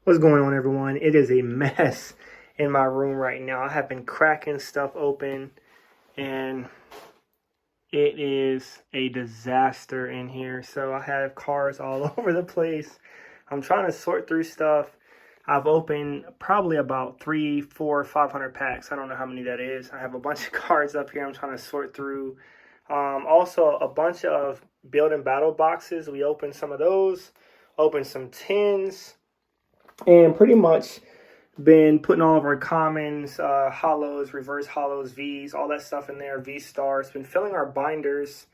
What's going on, everyone? It is a mess in my room right now. I have been cracking stuff open and it is a disaster in here. So I have cards all over the place. I'm trying to sort through stuff. I've opened probably about 3, 4, 500 packs. I don't know how many that is. I have a bunch of cards up here I'm trying to sort through. Also, a bunch of build and battle boxes. We opened some of those, opened some tins, and pretty much been putting all of our commons, hollows, reverse hollows, Vs, all that stuff in there, V stars. Been filling our binders.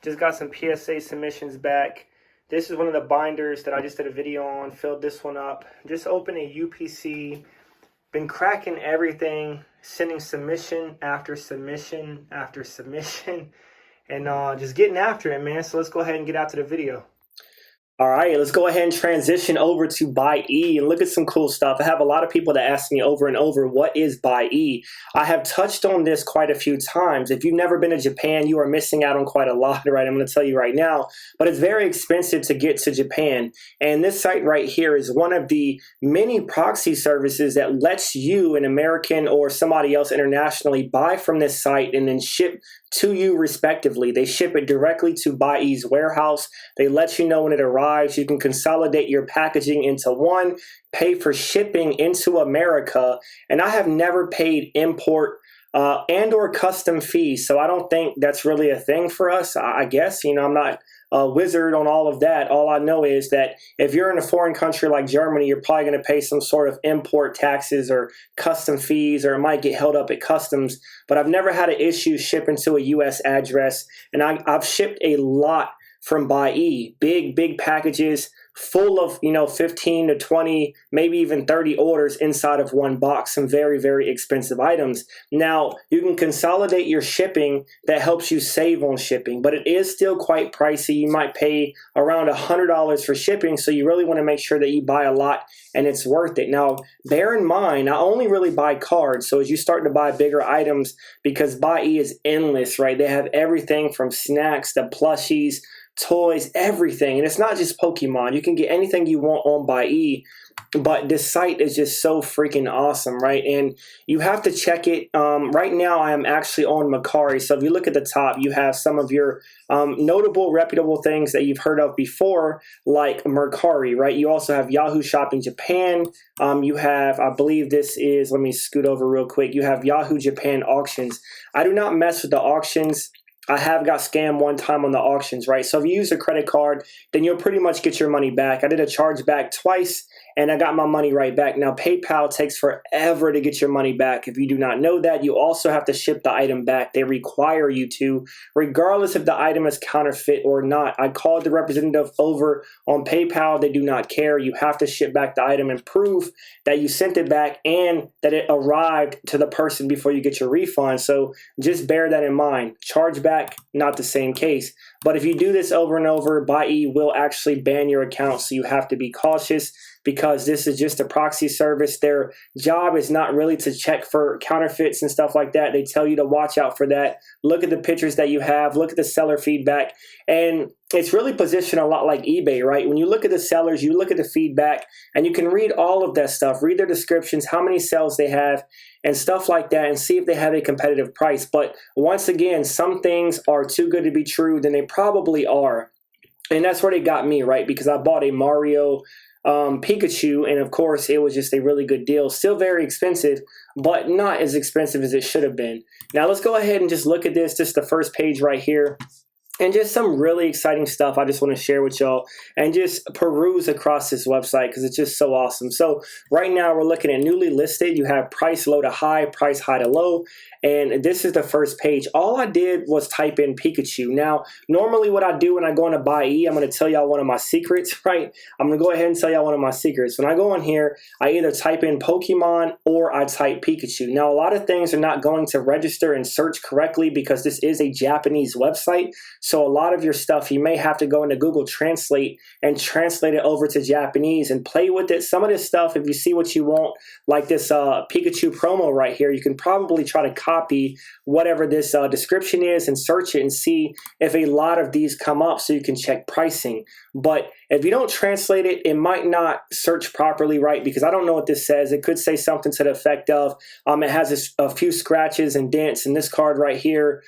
Just got some PSA submissions back. This is one of the binders that I just did a video on. Filled this one up. Just opened a UPC. Been cracking everything, sending submission after submission after submission, and just getting after it, man. So let's go ahead and get out to the video. All right, let's go ahead and transition over to Buyee and look at some cool stuff. I have a lot of people that ask me over and over, what is Buyee? I have touched on this quite a few times. If you've never been to Japan, you are missing out on quite a lot, right? I'm going to tell you right now, but it's very expensive to get to Japan. And this site right here is one of the many proxy services that lets you, an American or somebody else internationally, buy from this site and then ship to you respectively. They ship it directly to Buyee's warehouse. They let you know when it arrives. You can consolidate your packaging into one, pay for shipping into America, and I have never paid import and or custom fees, so I don't think that's really a thing for us. I guess, I'm not a wizard on all of that. All I know is that if you're in a foreign country like Germany, you're probably going to pay some sort of import taxes or custom fees, or it might get held up at customs. But I've never had an issue shipping to a U.S. address, and I've shipped a lot from Buyee, big packages full of 15 to 20, maybe even 30 orders inside of one box, some very expensive items. Now, you can consolidate your shipping. That helps you save on shipping, but it is still quite pricey. You might pay around $100 for shipping, so you really want to make sure that you buy a lot and it's worth it. Now, bear in mind, I only really buy cards, so as you start to buy bigger items, because Buyee is endless, right? They have everything from snacks to plushies, toys, everything. And it's not just Pokemon. You can get anything you want on Buyee, but this site is just so freaking awesome, right? And you have to check it. Right now, I am actually on Mercari. So if you look at the top, you have some of your notable, reputable things that you've heard of before, like Mercari, right? You also have Yahoo Shopping Japan. You have, I believe this is, let me scoot over real quick. You have Yahoo Japan Auctions. I do not mess with the auctions. I have got scammed one time on the auctions, right? So if you use a credit card, then you'll pretty much get your money back. I did a chargeback twice, and I got my money right back. Now, PayPal takes forever to get your money back. If you do not know that, you also have to ship the item back. They require you to, regardless if the item is counterfeit or not. I called the representative over on PayPal. They do not care. You have to ship back the item and prove that you sent it back and that it arrived to the person before you get your refund. So just bear that in mind. Chargeback, not the same case. But if you do this over and over, Buyee will actually ban your account. So you have to be cautious, because this is just a proxy service. Their job is not really to check for counterfeits and stuff like that. They tell you to watch out for that. Look at the pictures that you have. Look at the seller feedback. And it's really positioned a lot like eBay, right? When you look at the sellers, you look at the feedback, and you can read all of that stuff. Read their descriptions, how many sales they have, and stuff like that, and see if they have a competitive price. But once again, some things are too good to be true, then they probably are. And that's where they got me, right? Because I bought a Mario Pikachu, and of course it was just a really good deal. Still very expensive, but not as expensive as it should have been. Now let's go ahead and just look at this, just the first page right here. And just some really exciting stuff I just want to share with y'all, and just peruse across this website because it's just so awesome. So right now we're looking at newly listed. You have price low to high, price high to low. And this is the first page. All I did was type in Pikachu. Now, normally what I do when I go into Buyee, I'm going to tell y'all one of my secrets, right? I'm going to go ahead and tell y'all one of my secrets. When I go in here, I either type in Pokemon or I type Pikachu. Now, a lot of things are not going to register and search correctly because this is a Japanese website. So a lot of your stuff, you may have to go into Google Translate and translate it over to Japanese and play with it. Some of this stuff, if you see what you want, like this Pikachu promo right here, you can probably try to copy whatever this description is and search it and see if a lot of these come up so you can check pricing. But if you don't translate it, it might not search properly, right? Because I don't know what this says. It could say something to the effect of it has a few scratches and dents, and this card right here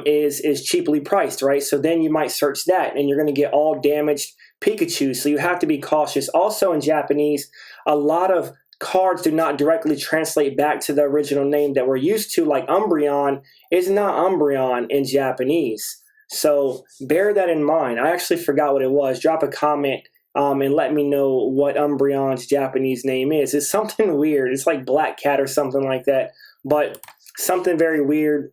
is cheaply priced, right? So then you might search that, and you're going to get all damaged Pikachu. So you have to be cautious. Also in Japanese, a lot of cards do not directly translate back to the original name that we're used to, like Umbreon is not Umbreon in Japanese. So bear that in mind. I actually forgot what it was. Drop a comment and let me know what Umbreon's Japanese name is. It's something weird. It's like Black Cat or something like that, but something very weird,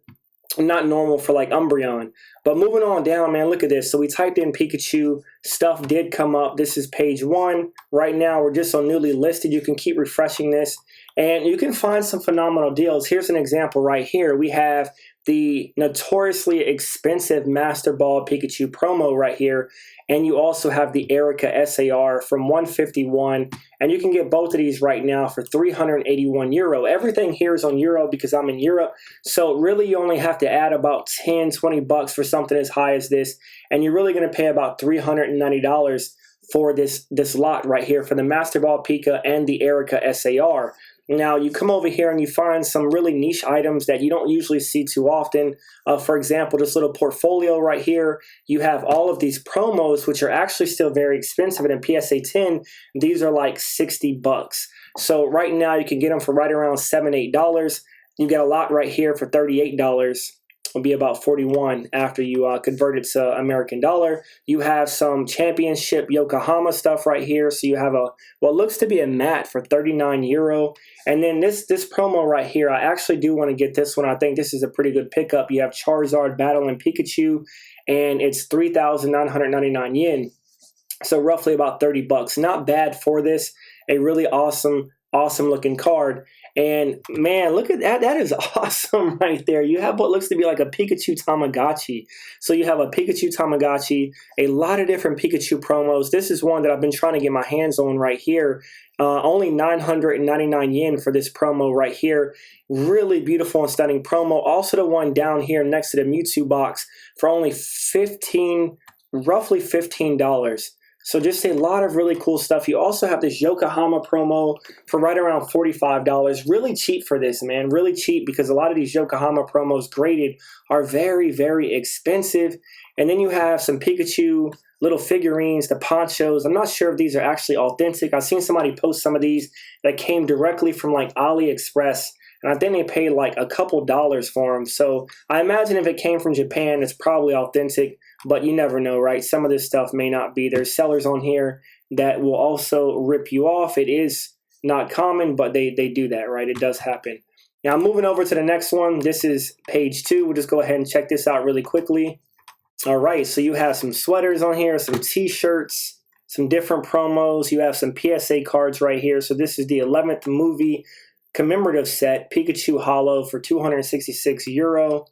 not normal for like Umbreon. But moving on down, man, look at this. So we typed in Pikachu. Stuff did come up. This is page 1. Right now, we're just on newly listed. You can keep refreshing this, and you can find some phenomenal deals. Here's an example right here. We have the notoriously expensive Master Ball Pikachu promo right here. And you also have the Erica SAR from 151. And you can get both of these right now for 381 euro. Everything here is on euro because I'm in Europe. So really you only have to add about 10, 20 bucks for something as high as this. And you're really going to pay about $390 for this lot right here for the Master Ball Pika and the Erica SAR. Now, you come over here and you find some really niche items that you don't usually see too often. For example, this little portfolio right here, you have all of these promos, which are actually still very expensive. And in PSA 10, these are like 60 bucks. So right now, you can get them for right around $7, $8. You get a lot right here for $38. Will be about 41 after you convert it to American dollar. You have some championship Yokohama stuff right here. So you have what looks to be a mat for 39 euro. And then this promo right here, I actually do want to get this one. I think this is a pretty good pickup. You have Charizard battling Pikachu, and it's 3,999 yen. So roughly about 30 bucks. Not bad for this. A really awesome looking card. And man, look at that. That is awesome right there. You have what looks to be like a Pikachu Tamagotchi. So you have a Pikachu Tamagotchi, a lot of different Pikachu promos. This is one that I've been trying to get my hands on right here. Only 999 yen for this promo right here. Really beautiful and stunning promo. Also the one down here next to the Mewtwo box for only roughly $15. So just a lot of really cool stuff. You also have this Yokohama promo for right around $45. Really cheap for this, man. Really cheap because a lot of these Yokohama promos graded are very, very expensive. And then you have some Pikachu little figurines, the Ponchos. I'm not sure if these are actually authentic. I've seen somebody post some of these that came directly from like AliExpress. And I think they paid like a couple dollars for them. So I imagine if it came from Japan, it's probably authentic. But you never know, right? Some of this stuff may not be. There's sellers on here that will also rip you off. It is not common, but they do that, right? It does happen. Now, moving over to the next one. This is page 2. We'll just go ahead and check this out really quickly. All right, so you have some sweaters on here, some T-shirts, some different promos. You have some PSA cards right here. So this is the 11th movie commemorative set, Pikachu Holo for 266 euro.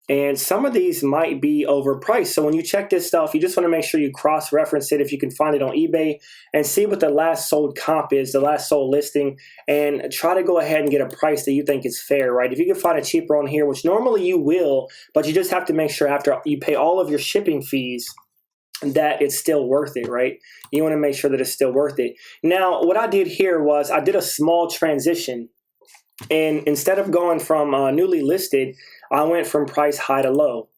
And some of these might be overpriced. So when you check this stuff, you just want to make sure you cross-reference it if you can find it on eBay and see what the last sold comp is, the last sold listing, and try to go ahead and get a price that you think is fair, right? If you can find it cheaper on here, which normally you will, but you just have to make sure after you pay all of your shipping fees that it's still worth it, right? You want to make sure that it's still worth it. Now, what I did here was I did a small transition. And instead of going from newly listed, I went from price high to low.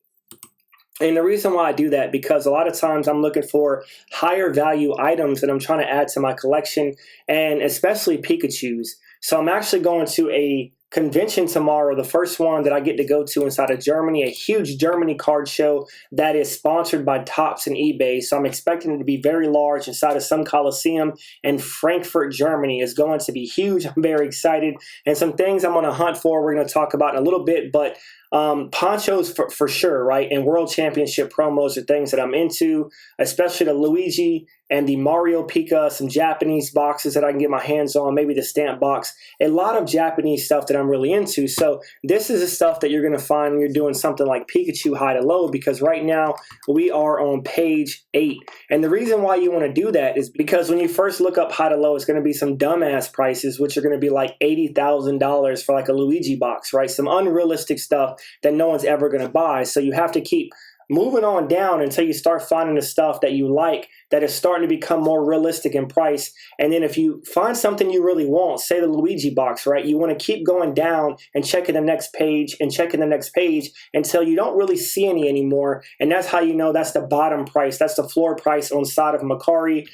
And the reason why I do that, because a lot of times I'm looking for higher value items that I'm trying to add to my collection, and especially Pikachu's. So I'm actually going to a convention tomorrow, the first one that I get to go to inside of Germany, a huge Germany card show that is sponsored by Topps and eBay. So I'm expecting it to be very large inside of some Coliseum in Frankfurt, Germany. Is going to be huge. I'm very excited. And some things I'm going to hunt for, we're going to talk about in a little bit. But Ponchos for sure, right? And World Championship promos are things that I'm into, especially the Luigi and the Mario Pika, some Japanese boxes that I can get my hands on, maybe the stamp box, a lot of Japanese stuff that I'm really into. So this is the stuff that you're going to find when you're doing something like Pikachu high to low, because right now we are on page 8. And the reason why you want to do that is because when you first look up high to low, it's going to be some dumbass prices, which are going to be like $80,000 for like a Luigi box, right? Some unrealistic stuff that no one's ever going to buy. So you have to keep moving on down until you start finding the stuff that you like that is starting to become more realistic in price. And then if you find something you really want, say the Luigi box, right? You want to keep going down and checking the next page and checking the next page until you don't really see any anymore. And that's how you know that's the bottom price. That's the floor price on side of Mercari.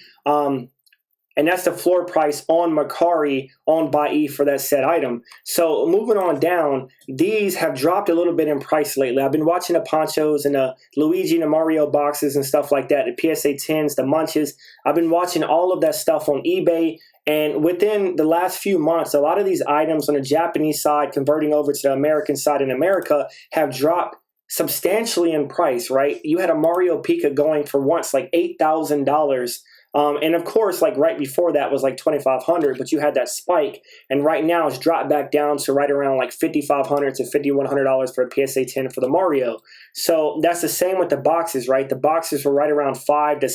And that's the floor price on Mercari on Buyee for that said item. So moving on down, these have dropped a little bit in price lately. I've been watching the Ponchos and the Luigi and the Mario boxes and stuff like that, the PSA 10s, the Munches. I've been watching all of that stuff on eBay. And within the last few months, a lot of these items on the Japanese side converting over to the American side in America have dropped substantially in price, right? You had a Mario Pika going for once like $8,000. And of course, like right before that was like $2,500, but you had that spike. And right now it's dropped back down to right around like $5,500 to $5,100 for a PSA 10 for the Mario. So that's the same with the boxes, right? The boxes were right around $5,000 to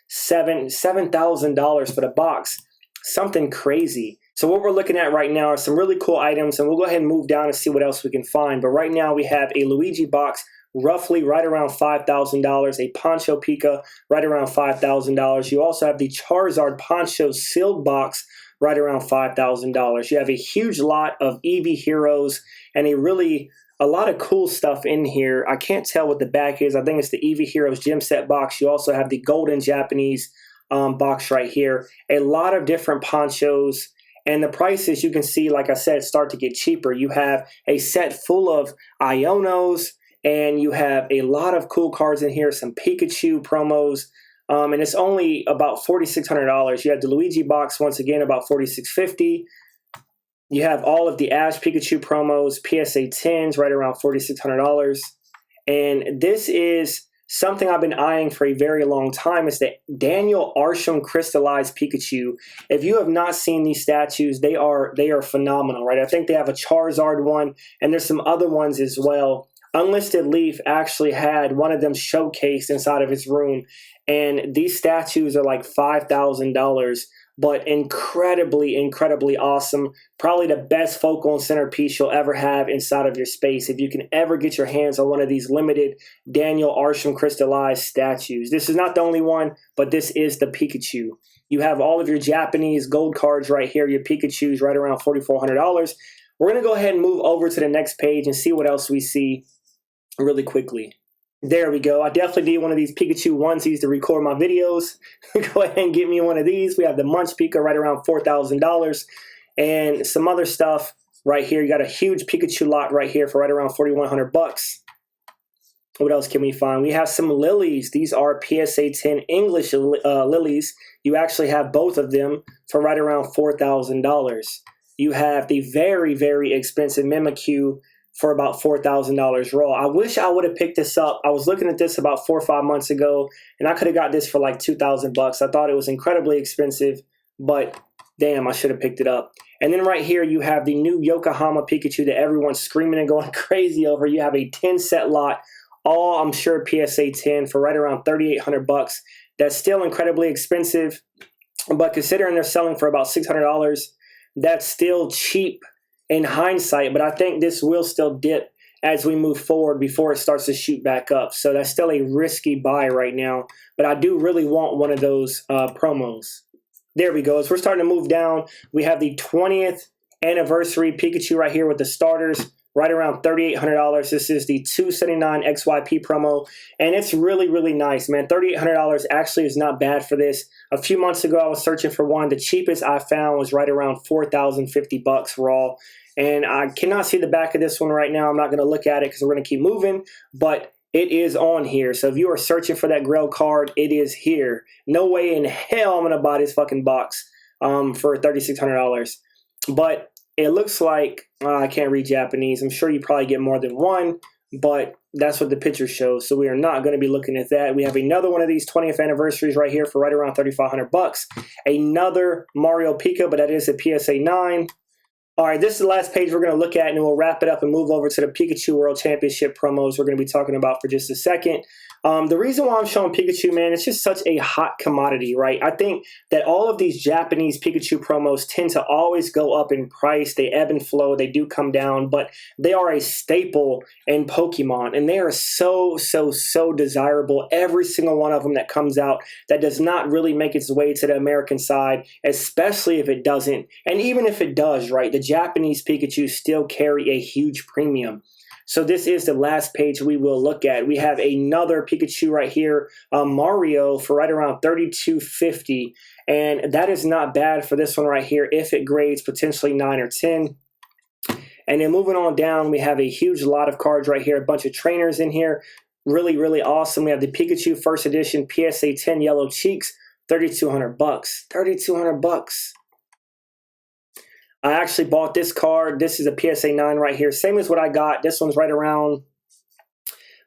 $7,000 for the box. Something crazy. So what we're looking at right now are some really cool items, and we'll go ahead and move down and see what else we can find. But right now we have a Luigi box roughly right around $5,000, a Poncho Pika right around $5,000. You also have the Charizard Poncho sealed box right around $5,000. You have a huge lot of Eevee Heroes and a lot of cool stuff in here. I can't tell what the back is. I think it's the Eevee Heroes gym set box. You also have the golden Japanese box right here. A lot of different ponchos. And the prices, you can see, like I said, start to get cheaper. You have a set full of Ionos, and you have a lot of cool cards in here, some Pikachu promos, and it's only about $4,600. You have the Luigi box, once again, about $4,650. You have all of the Ash Pikachu promos, PSA 10s, right around $4,600. And this is something I've been eyeing for a very long time. It's the Daniel Arsham Crystallized Pikachu. If you have not seen these statues, they are phenomenal, right? I think they have a Charizard one, and there's some other ones as well. Unlisted Leaf actually had one of them showcased inside of his room, and these statues are like $5,000, but incredibly, incredibly awesome. Probably the best focal and centerpiece you'll ever have inside of your space if you can ever get your hands on one of these limited Daniel Arsham crystallized statues. This is not the only one, but this is the Pikachu. You have all of your Japanese gold cards right here, your Pikachu's right around $4,400. We're going to go ahead and move over to the next page and see what else we see really quickly. There we go. I definitely need one of these Pikachu onesies to record my videos. Go ahead and get me one of these. We have the Munch Pika right around $4,000 and some other stuff right here. You got a huge Pikachu lot right here for right around $4,100. What else can we find? We have some lilies. These are PSA 10 English lilies. You actually have both of them for right around $4,000. You have the very, very expensive Mimikyu for about $4,000 raw. I wish I would have picked this up. I was looking at this about 4 or 5 months ago, and I could have got this for like $2,000. I thought it was incredibly expensive, but damn, I should have picked it up. And then right here, you have the new Yokohama Pikachu that everyone's screaming and going crazy over. You have a 10 set lot, all I'm sure PSA 10 for right around $3,800. That's still incredibly expensive, but considering they're selling for about $600, that's still cheap in hindsight, but I think this will still dip as we move forward before it starts to shoot back up. So that's still a risky buy right now, but I do really want one of those promos. There we go. As we're starting to move down, we have the 20th anniversary Pikachu right here with the starters, right around $3,800. This is the 279 XYP promo, and it's really, really nice, man. $3,800 actually is not bad for this. A few months ago, I was searching for one. The cheapest I found was right around $4,050 raw. And I cannot see the back of this one right now. I'm not going to look at it because we're going to keep moving, but it is on here. So if you are searching for that Grail card, it is here. No way in hell I'm going to buy this fucking box for $3,600. But it looks like, I can't read Japanese. I'm sure you probably get more than one, but that's what the picture shows. So we are not going to be looking at that. We have another one of these 20th anniversaries right here for right around $3,500. Another Mario Pika, but that is a PSA 9. All right, this is the last page we're going to look at, and then we'll wrap it up and move over to the Pikachu World Championship promos we're going to be talking about for just a second. The reason why I'm showing Pikachu, man, it's just such a hot commodity, right? I think that all of these Japanese Pikachu promos tend to always go up in price. They ebb and flow. They do come down, but they are a staple in Pokemon, and they are so, so, so desirable. Every single one of them that comes out that does not really make its way to the American side, especially if it doesn't. And even if it does, right, the Japanese Pikachu still carry a huge premium. So this is the last page we will look at. We have another Pikachu right here, Mario, for right around $3,250. And that is not bad for this one right here if it grades potentially 9 or 10. And then moving on down, we have a huge lot of cards right here, a bunch of trainers in here. Really, really awesome. We have the Pikachu First Edition PSA 10 Yellow Cheeks, $3,200. $3,200. I actually bought this card. This is a PSA 9 right here. Same as what I got. This one's right around,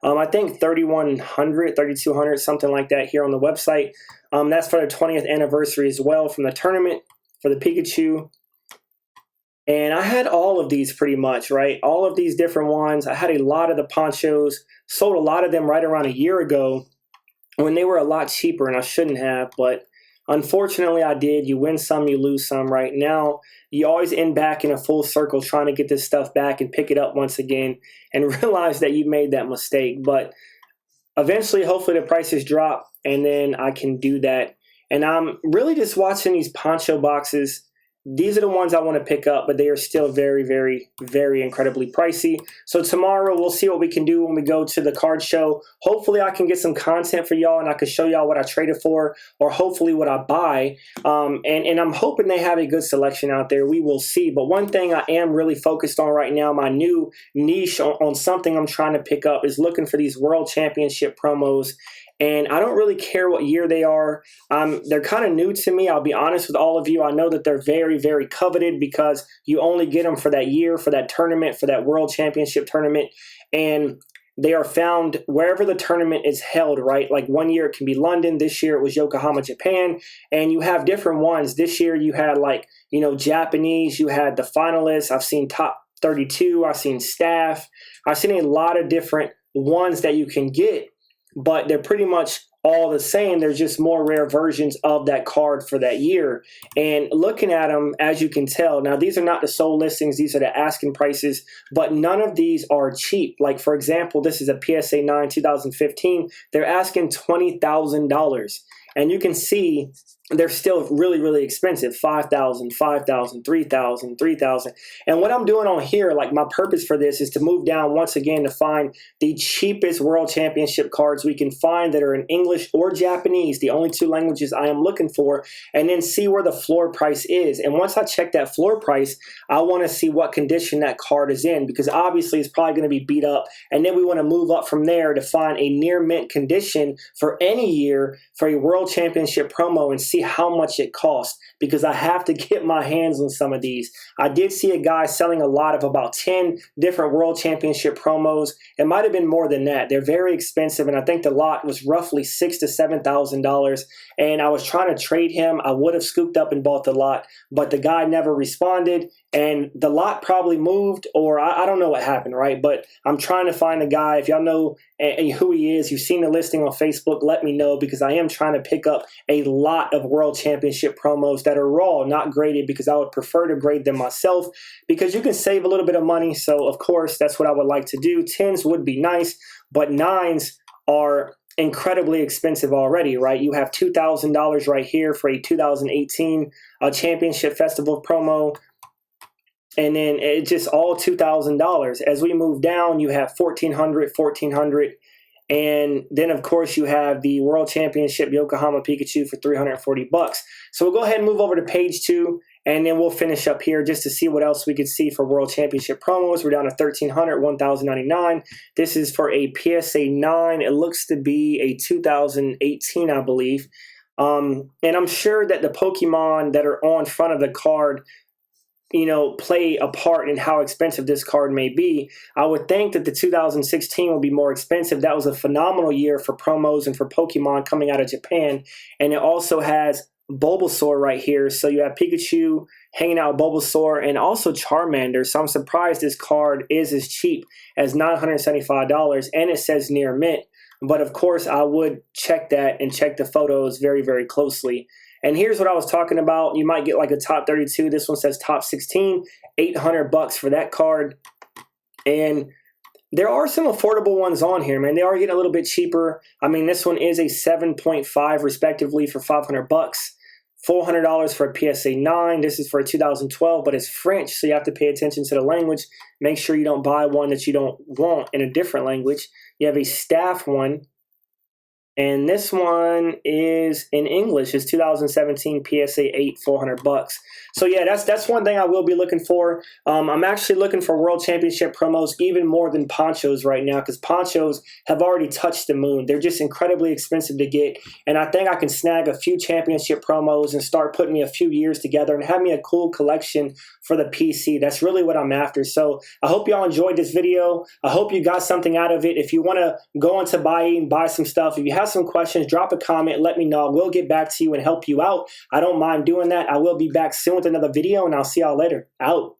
I think 3,100, 3,200, something like that here on the website. That's for the 20th anniversary as well from the tournament for the Pikachu. And I had all of these pretty much, right? All of these different ones. I had a lot of the Ponchos. Sold a lot of them right around a year ago when they were a lot cheaper, and I shouldn't have, but unfortunately, I did. You win some, you lose some. Right now, you always end back in a full circle trying to get this stuff back and pick it up once again and realize that you made that mistake. But eventually, hopefully, the prices drop, and then I can do that. And I'm really just watching these Poncho boxes. These are the ones I want to pick up, but they are still very, very, very incredibly pricey. So tomorrow we'll see what we can do when we go to the card show. Hopefully I can get some content for y'all and I can show y'all what I traded for or hopefully what I buy. And I'm hoping they have a good selection out there. We will see. But one thing I am really focused on right now, my new niche on something I'm trying to pick up is looking for these World Championship promos. And I don't really care what year they are. They're kind of new to me. I'll be honest with all of you. I know that they're very, very coveted because you only get them for that year, for that tournament, for that World Championship tournament. And they are found wherever the tournament is held, right? Like one year it can be London. This year it was Yokohama, Japan. And you have different ones. This year you had like, Japanese. You had the finalists. I've seen top 32. I've seen staff. I've seen a lot of different ones that you can get. But they're pretty much all the same. They're just more rare versions of that card for that year. And looking at them, as you can tell, now these are not the sold listings. These are the asking prices, but none of these are cheap. Like, for example, this is a PSA 9 2015. They're asking $20,000. And you can see they're still really, really expensive. 5,000, 5,000, 3,000, 3,000. And what I'm doing on here, like my purpose for this is to move down once again to find the cheapest World Championship cards we can find that are in English or Japanese, the only two languages I am looking for, and then see where the floor price is. And once I check that floor price, I want to see what condition that card is in because obviously it's probably going to be beat up. And then we want to move up from there to find a near mint condition for any year for a World Championship promo and see how much it costs because I have to get my hands on some of these. I did see a guy selling a lot of about 10 different World Championship promos. It might have been more than that. They're very expensive, and I think the lot was roughly $6,000 to $7,000. And I was trying to trade him. I would have scooped up and bought the lot, but the guy never responded, and the lot probably moved, or I don't know what happened, right? But I'm trying to find a guy. If y'all know who he is, you've seen the listing on Facebook, let me know because I am trying to pick up a lot of World Championship promos that are raw, not graded, because I would prefer to grade them myself because you can save a little bit of money. So, of course, that's what I would like to do. 10s would be nice, but 9s are incredibly expensive already, right? You have $2,000 right here for a 2018 Championship Festival promo. And then it's just all $2,000. As we move down, you have $1,400. And then, of course, you have the World Championship Yokohama Pikachu for $340. So we'll go ahead and move over to page 2, and then we'll finish up here just to see what else we could see for World Championship promos. We're down to $1,300, $1,099. This is for a PSA 9. It looks to be a 2018, I believe. And I'm sure that the Pokemon that are on front of the card play a part in how expensive this card may be. I would think that the 2016 will be more expensive. That was a phenomenal year for promos and for Pokemon coming out of Japan. And it also has Bulbasaur right here. So you have Pikachu hanging out with Bulbasaur and also Charmander. So I'm surprised this card is as cheap as $975, and it says near mint. But of course, I would check that and check the photos very, very closely. And here's what I was talking about. You might get like a top 32. This one says top 16, $800 for that card. And there are some affordable ones on here, man. They are getting a little bit cheaper. I mean, this one is a 7.5 respectively for $500. $400 for a PSA 9. This is for a 2012, but it's French, so you have to pay attention to the language. Make sure you don't buy one that you don't want in a different language. You have a staff one, and this one is in English. It's 2017 PSA 8, $400. So yeah, that's one thing I will be looking for. I'm actually looking for World Championship promos even more than Ponchos right now, because Ponchos have already touched the moon. They're just incredibly expensive to get, and I think I can snag a few championship promos and start putting me a few years together and have me a cool collection for the PC. That's really what I'm after. So I hope y'all enjoyed this video. I hope you got something out of it. If you want to go into Buyee and buy some stuff, if you have some questions, drop a comment, let me know. We'll get back to you and help you out. I don't mind doing that. I will be back soon with another video, and I'll see y'all later. Out.